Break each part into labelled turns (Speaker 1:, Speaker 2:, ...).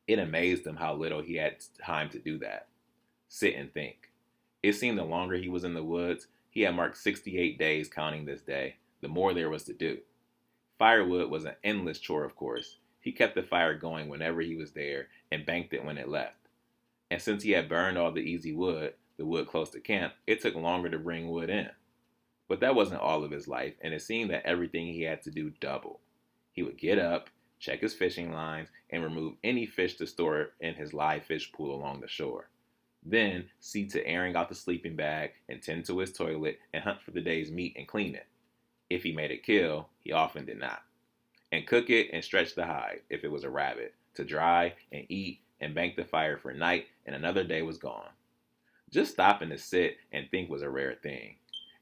Speaker 1: It amazed him how little he had time to do that. Sit and think. It seemed the longer he was in the woods, he had marked 68 days counting this day, the more there was to do. Firewood was an endless chore, of course. He kept the fire going whenever he was there and banked it when it left. And since he had burned all the easy wood, the wood close to camp, it took longer to bring wood in. But that wasn't all of his life, and it seemed that everything he had to do doubled. He would get up, check his fishing lines, and remove any fish to store in his live fish pool along the shore. Then see to airing out the sleeping bag and tend to his toilet and hunt for the day's meat and clean it. If he made a kill, he often did not. And cook it and stretch the hide, if it was a rabbit, to dry and eat and bank the fire for night, and another day was gone. Just stopping to sit and think was a rare thing.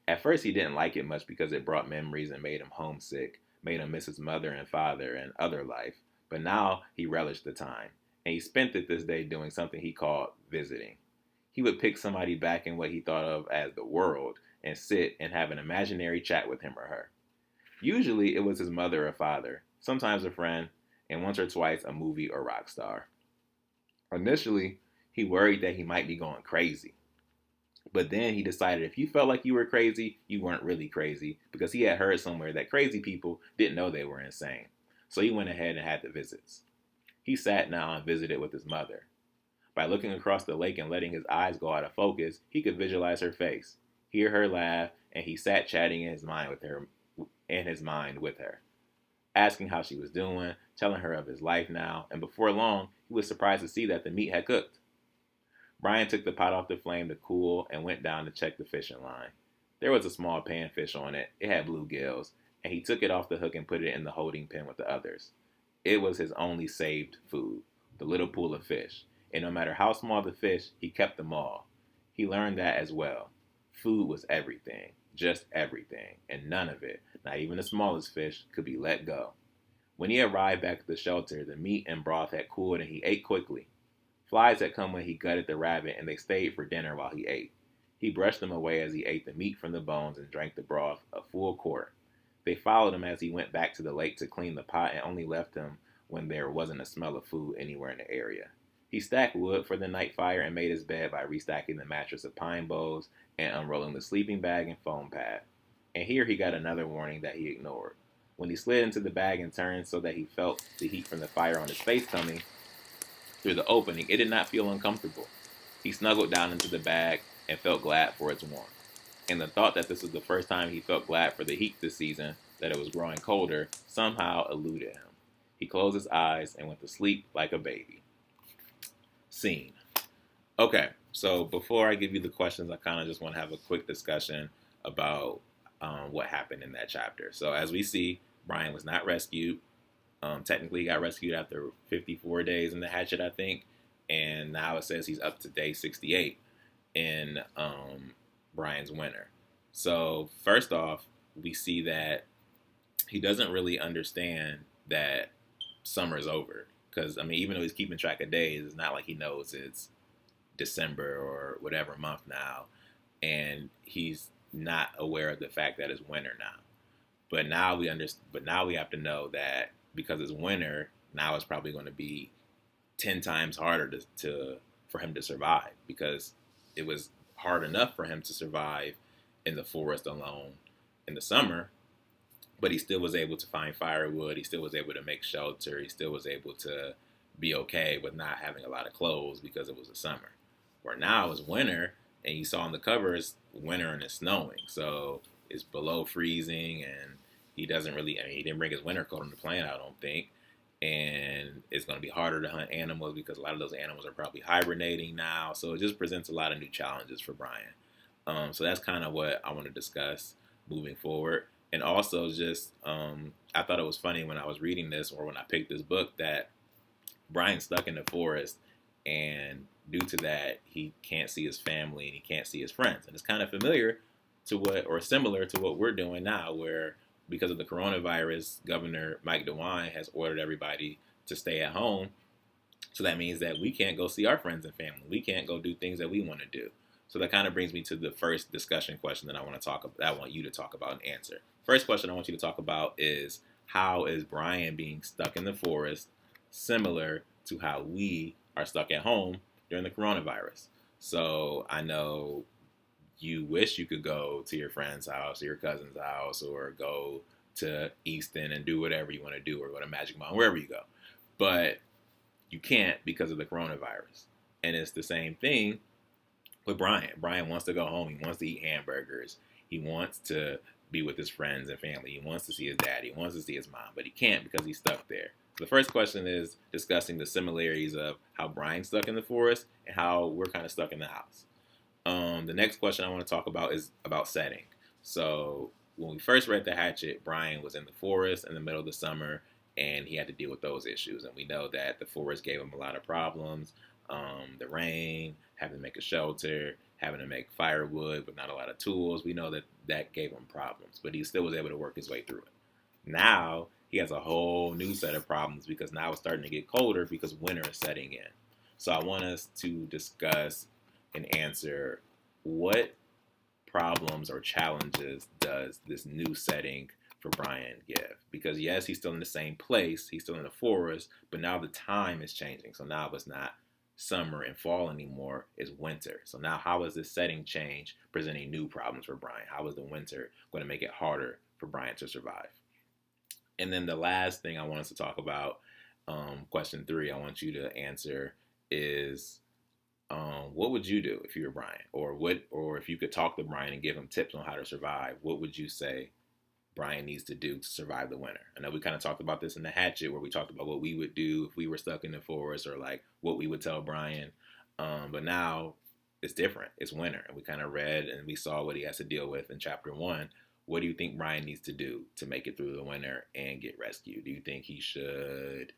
Speaker 1: At first he didn't like it much because it brought memories and made him homesick, made him miss his mother and father and other life, but now he relished the time, and he spent it this day doing something he called visiting. He would pick somebody back in what he thought of as the world and sit and have an imaginary chat with him or her. Usually it was his mother or father, sometimes a friend, and once or twice a movie or rock star. Initially, he worried that he might be going crazy. But then he decided if you felt like you were crazy, you weren't really crazy because he had heard somewhere that crazy people didn't know they were insane. So he went ahead and had the visits. He sat now and visited with his mother. By looking across the lake and letting his eyes go out of focus, he could visualize her face, hear her laugh, and he sat chatting in his mind with her, asking how she was doing, telling her of his life now, and before long, he was surprised to see that the meat had cooked. Brian took the pot off the flame to cool and went down to check the fishing line. There was a small panfish on it. It had bluegills, and he took it off the hook and put it in the holding pen with the others. It was his only saved food, the little pool of fish, and no matter how small the fish, he kept them all. He learned that as well. Food was everything, just everything, and none of it, not even the smallest fish, could be let go. When he arrived back at the shelter, the meat and broth had cooled and he ate quickly. Flies had come when he gutted the rabbit, and they stayed for dinner while he ate. He brushed them away as he ate the meat from the bones and drank the broth, a full quart. They followed him as he went back to the lake to clean the pot and only left him when there wasn't a smell of food anywhere in the area. He stacked wood for the night fire and made his bed by restacking the mattress of pine boughs and unrolling the sleeping bag and foam pad. And here he got another warning that he ignored. When he slid into the bag and turned so that he felt the heat from the fire on his face coming through the opening, it did not feel uncomfortable. He snuggled down into the bag and felt glad for its warmth. And the thought that this was the first time he felt glad for the heat this season, that it was growing colder, somehow eluded him. He closed his eyes and went to sleep like a baby. Scene. Okay, so before I give you the questions, I kind of just want to have a quick discussion about what happened in that chapter. So as we see, Brian was not rescued. Technically, he got rescued after 54 days in the hatchet, I think. And now it says he's up to day 68 in Brian's winter. So first off, we see that he doesn't really understand that summer's over. Because, I mean, even though he's keeping track of days, it's not like he knows it's December or whatever month now. And he's not aware of the fact that it's winter now. But now we have to know that because it's winter, now it's probably going to be 10 times harder for him to survive, because it was hard enough for him to survive in the forest alone in the summer, but he still was able to find firewood. He still was able to make shelter. He still was able to be okay with not having a lot of clothes because it was the summer. Where now it's winter, and you saw on the cover it's winter and it's snowing, so it's below freezing, and he didn't bring his winter coat on the plane, I don't think. And it's going to be harder to hunt animals because a lot of those animals are probably hibernating now. So it just presents a lot of new challenges for Brian. So that's kind of what I want to discuss moving forward. And also just, I thought it was funny when I was reading this, or when I picked this book, that Brian's stuck in the forest, and due to that, he can't see his family and he can't see his friends. And it's kind of similar to what we're doing now, where because of the coronavirus, Governor Mike DeWine has ordered everybody to stay at home. So that means that we can't go see our friends and family. We can't go do things that we want to do. So that kind of brings me to the first discussion question that I want you to talk about and answer. First question I want you to talk about is, how is Brian being stuck in the forest similar to how we are stuck at home during the coronavirus. So I know you wish you could go to your friend's house or your cousin's house or go to Easton and do whatever you want to do or go to Magic Mountain, wherever you go. But you can't because of the coronavirus. And it's the same thing with Brian. Brian wants to go home. He wants to eat hamburgers. He wants to be with his friends and family. He wants to see his dad. He wants to see his mom, but he can't because he's stuck there. The first question is discussing the similarities of how Brian's stuck in the forest and how we're kind of stuck in the house. The next question I want to talk about is about setting. So when we first read The Hatchet, Brian was in the forest in the middle of the summer, and he had to deal with those issues. And we know that the forest gave him a lot of problems. The rain, having to make a shelter, having to make firewood with not a lot of tools. We know that that gave him problems, but he still was able to work his way through it. Now he has a whole new set of problems because now it's starting to get colder because winter is setting in. So I want us to discuss and answer what problems or challenges does this new setting for Brian give? Because yes, he's still in the same place, he's still in the forest, but now the time is changing. So now it's not summer and fall anymore, it's winter. So now how is this setting change presenting new problems for Brian? How is the winter going to make it harder for Brian to survive? And then the last thing I want us to talk about, question 3, I want you to answer is, what would you do if you were Brian? Or if you could talk to Brian and give him tips on how to survive, what would you say Brian needs to do to survive the winter? I know we kind of talked about this in The Hatchet, where we talked about what we would do if we were stuck in the forest, or like what we would tell Brian. But now it's different. It's winter, and we kind of read and we saw what he has to deal with in chapter 1. What do you think Brian needs to do to make it through the winter and get rescued? Do you think he should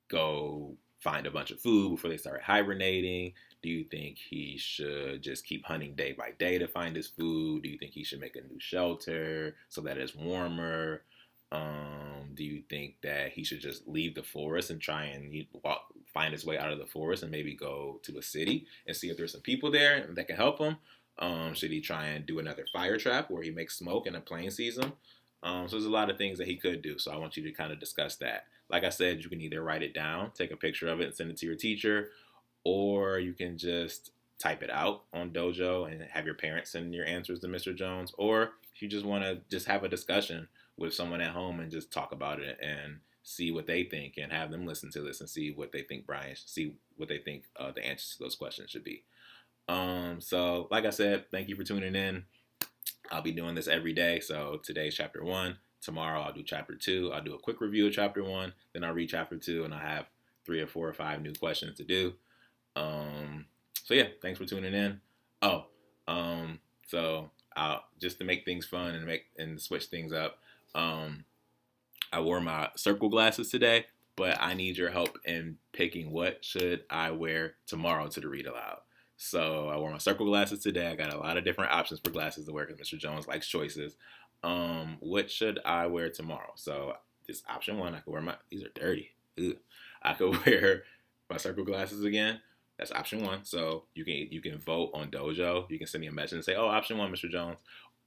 Speaker 1: go find a bunch of food before they start hibernating? Do you think he should just keep hunting day by day to find his food? Do you think he should make a new shelter so that it's warmer? Do you think that he should just leave the forest and try and find his way out of the forest and maybe go to a city and see if there's some people there that can help him? Should he try and do another fire trap where he makes smoke and a plane sees him? So there's a lot of things that he could do. So I want you to kind of discuss that. Like I said, you can either write it down, take a picture of it and send it to your teacher, or you can just type it out on Dojo and have your parents send your answers to Mr. Jones. Or if you just want to just have a discussion with someone at home and just talk about it and see what they think and have them listen to this and see what they think the answers to those questions should be. So like I said, thank you for tuning in. I'll be doing this every day. So today's chapter 1. Tomorrow I'll do chapter 2. I'll do a quick review of chapter 1. Then I'll read chapter 2 and I'll have 3 or 4 or 5 new questions to do. So yeah, thanks for tuning in. So just to make things fun and switch things up, I wore my circle glasses today, but I need your help in picking what should I wear tomorrow to the Read Aloud. So I wore my circle glasses today. I got a lot of different options for glasses to wear because Mr. Jones likes choices. What should I wear tomorrow? So this option 1, I could wear these are dirty. Ugh. I could wear my circle glasses again. That's option 1. So you can vote on Dojo. You can send me a message and say, option 1, Mr. Jones.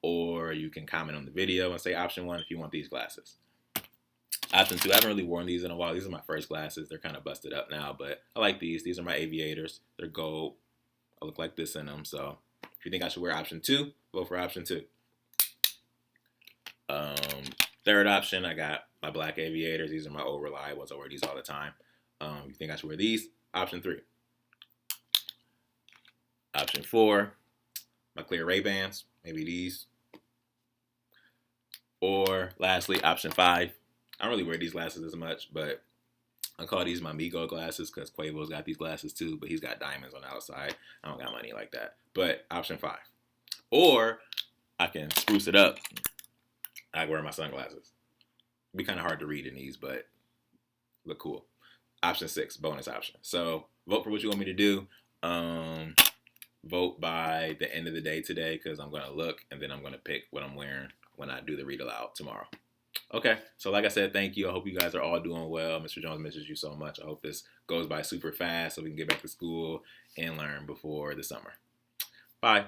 Speaker 1: Or you can comment on the video and say option 1 if you want these glasses. Option 2, I haven't really worn these in a while. These are my first glasses. They're kind of busted up now, but I like these. These are my aviators. They're gold. I look like this in them. So if you think I should wear option 2, vote for option 2. Third option, I got my black aviators. These are my old reliable ones. I wear these all the time. You think I should wear these? Option 3. Option 4, my clear Ray-Bans. Maybe these. Or lastly, option 5. I don't really wear these glasses as much, but I call these my Migo glasses because Quavo's got these glasses too, but he's got diamonds on the outside. I don't got money like that. But option 5. Or I can spruce it up. I wear my sunglasses. It'd be kind of hard to read in these, but look cool. Option 6, bonus option. So vote for what you want me to do. Vote by the end of the day today because I'm going to look and then I'm going to pick what I'm wearing when I do the Read Aloud tomorrow. Okay, so like I said, thank you. I hope you guys are all doing well. Mr. Jones misses you so much. I hope this goes by super fast so we can get back to school and learn before the summer. Bye.